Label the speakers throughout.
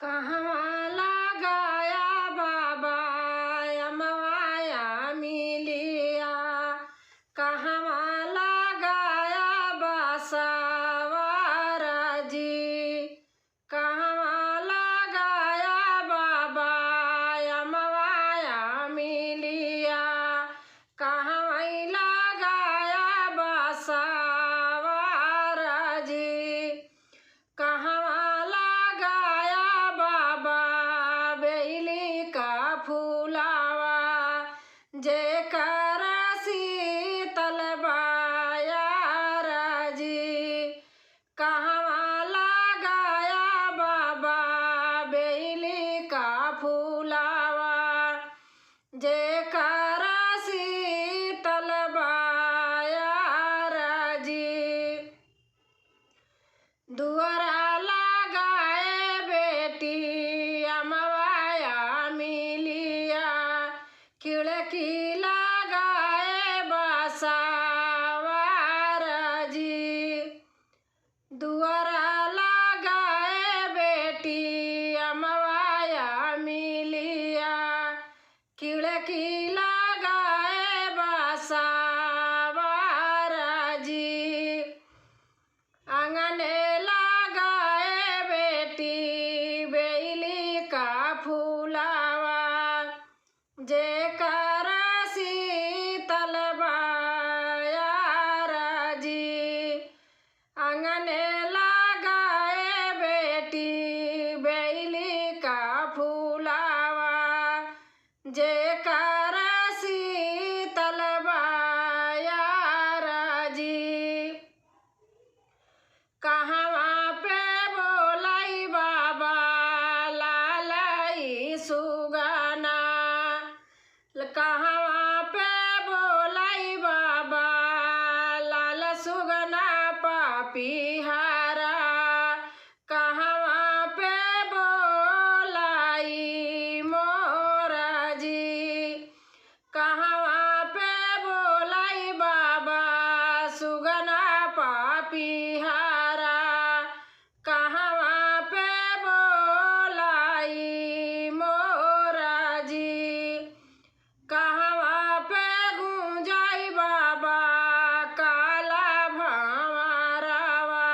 Speaker 1: कहवा लगाया बाबा अमवाया मिलिया, कहवा लगाया बसवारा जी, कहवा लगाया बाबा अमवाया मिलिया, कहवा लगाया बसवारा जी, कहवा लगाया बाबा बेली का फूलावा, जेकर शीतल बायारा जी, कहवा लगाया बाबा बेली का फूलावा, जेकर शीतल बायारा जी। दुआरा लगाए बेटी अमवाया मिलिया, खिड़की लगाए बसवारा जी, दुआरा लगाए बेटी अमवाया मिलिया, खिड़की लगाए बसवारा जी, आंगने लगाए बेटी बेली का फूलावा, जेकर शीतल बायारा जी, आंगने लगाए बेटी बेली का फूलावा, जेकर शीतल बायारा जी। कहवा पे बोलाई बाबा लालाई सुगाना, कहवा पे बोलाई बाबा लाल सुगना पापीहारा, कहवा पे बोलाई मोरा जी, कहवा पे बोलाई बाबा सुगना पापीहारा, कहवा पे बोलाई मोरा जी, कहवा पे गूंजाई बाबा काला भंवरवा,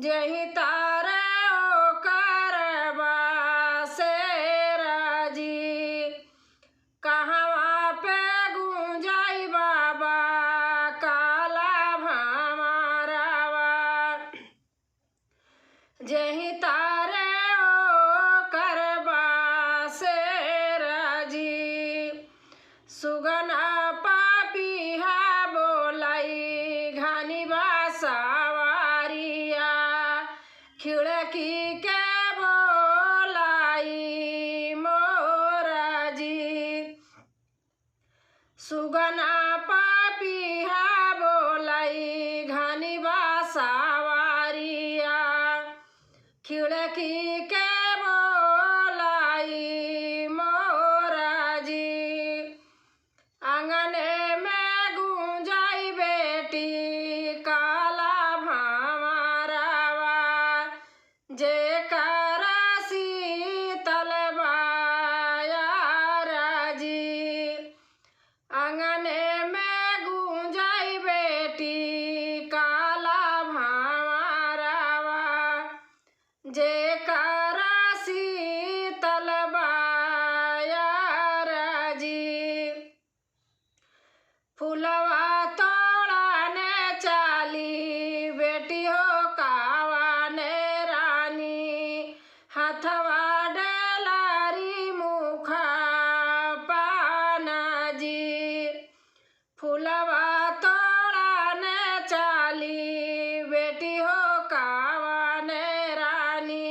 Speaker 1: जही तारे ओकर बसेरा जी, कहवा पे गूंजाई बाबा काला भंवरवा, जही तारे ओकर बसेरा जी, सुगना पापीहा बोलाई घानी बासवारिया, खिड़की के बोलाई मोरा जी, सुगना पापीहा बोलाई घानी बासवारिया, खिड़की के बोलाई मोरा जी, आंगने में गूंजाई बेटी काला भंवरवा, जेकर शीतल बायारा जी, आंगने में गूंजाई बेटी काला भंवरवा, जेकर शीतल बायारा जी। फूलवा तोड़ाने चाली बेटी हो कावाने रानी, हाथवा डेलारी मुखा पाना जी, फूलवा तोड़ाने चाली बेटी हो कावाने रानी,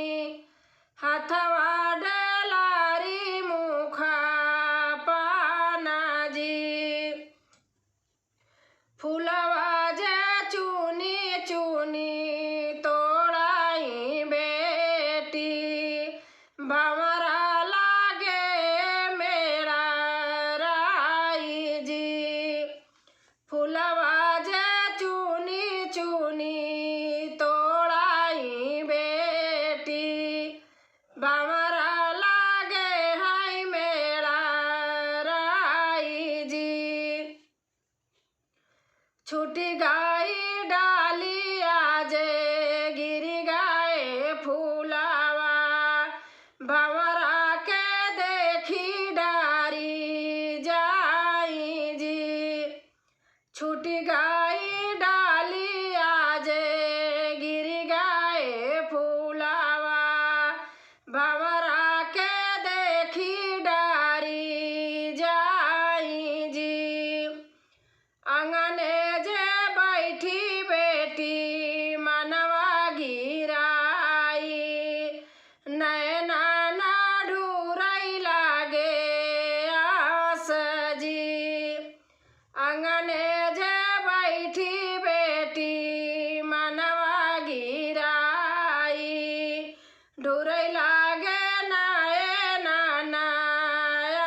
Speaker 1: ढुरई लागे नए नानाया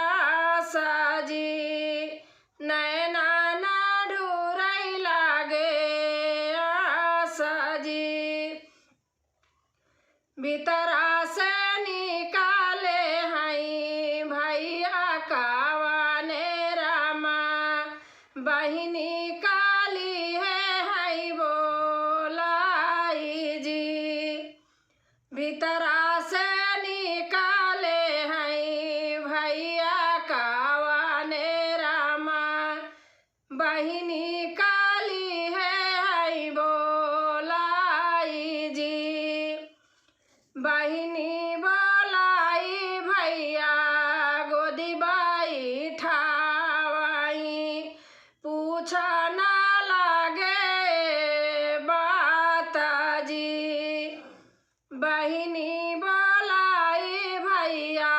Speaker 1: साजी नए नाना ढुरई लागे साजी भीतरा से निकाले हई भैया कावाने रामा बहिनी काली है हई बोलाई जी भीतरा से निकाले हई भैया कावाने रामा बहिनी काली है हई बोलाई जी बहिनी बोलाई भैया गोदी बाई ठावाई पूछा ना लागे बात जी बहिनी बोलाई भैया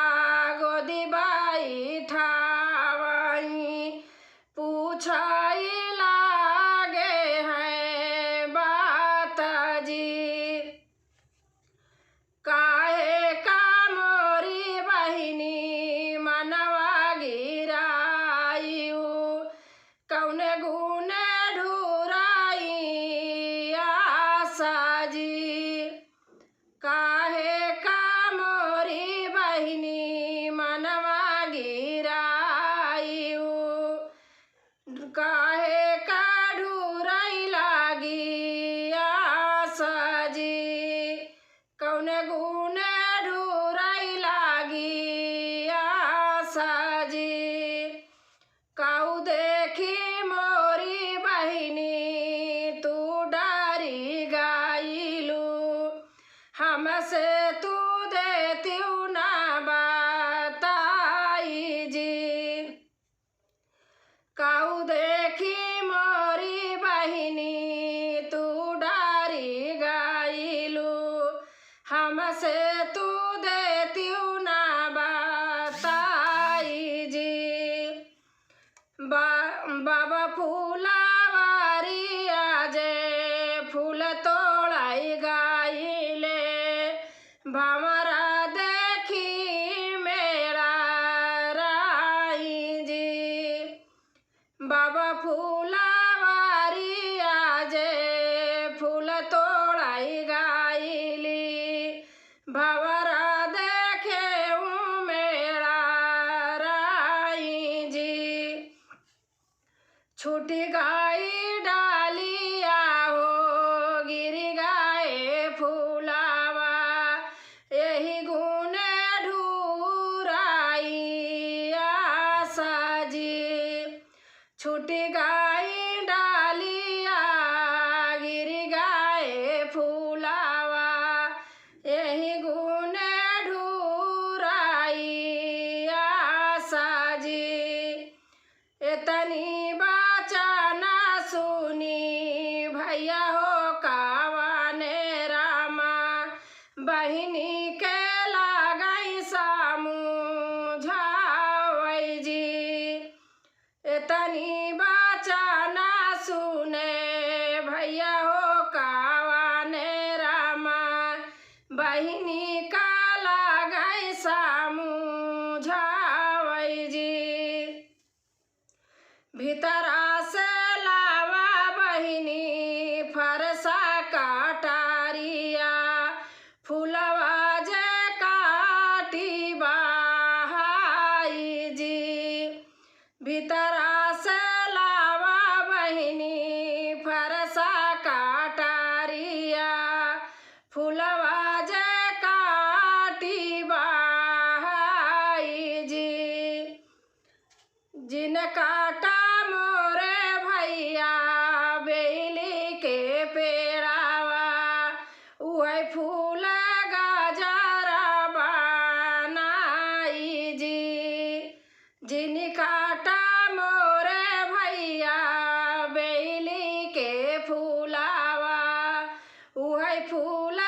Speaker 1: गोदी बाई ठावाई पूछाई लागे है बात जी काहे का मोरी बहिनी मनवा गिरायु कौने गुने ढुराई आशा जी काहे का मोरी बहिनी मनवा गिरायु काहे का ढुराई लागी आशा जी कौने गुने ढुराई लागी आशा जी काऊ देखी मोरी बहिनी तू डारी गाइलू हमसे तू देतीऊ ना बताई जी काऊ देखी मोरी बहिनी तू डारी गाइलू हमसे तू देतीऊ ना बताई जी बाबा फूलावारी आजे फूल तोड़ाई गाइले भमरा देखी मेरा राई जी बाबा फूलावारी आजे फूल तोड़ाई गाइली भवरा देखे मेरा राई जी छूटी गाई डालिया हो गिरी गाए फूलावा यही गुने ढुराई आशा जी छूटी गाई डालिया गिरी गाए फूलावा यही गुने ढुराई आशा जी इतनी बचाना सुनी भैया हो कावाने रामा बहिनी के लागई सामुझावई जी इतनी बचाना सुने भैया हो कावाने रामा बहिनी का लागई सामुझावई जी भीतरा से लावा बहिनी फरसा काटारिया फूलवा जे काटी बाहाई जी भीतरा से लावा बहिनी फरसा काटारिया फूलवा जे काटी बाहाई जी जिन काटा मोरे भैया बेली के पेड़ावा वही फूल गजरा बनाई जी जिन काटा मोरे भैया बेली के फूलावा वही फूल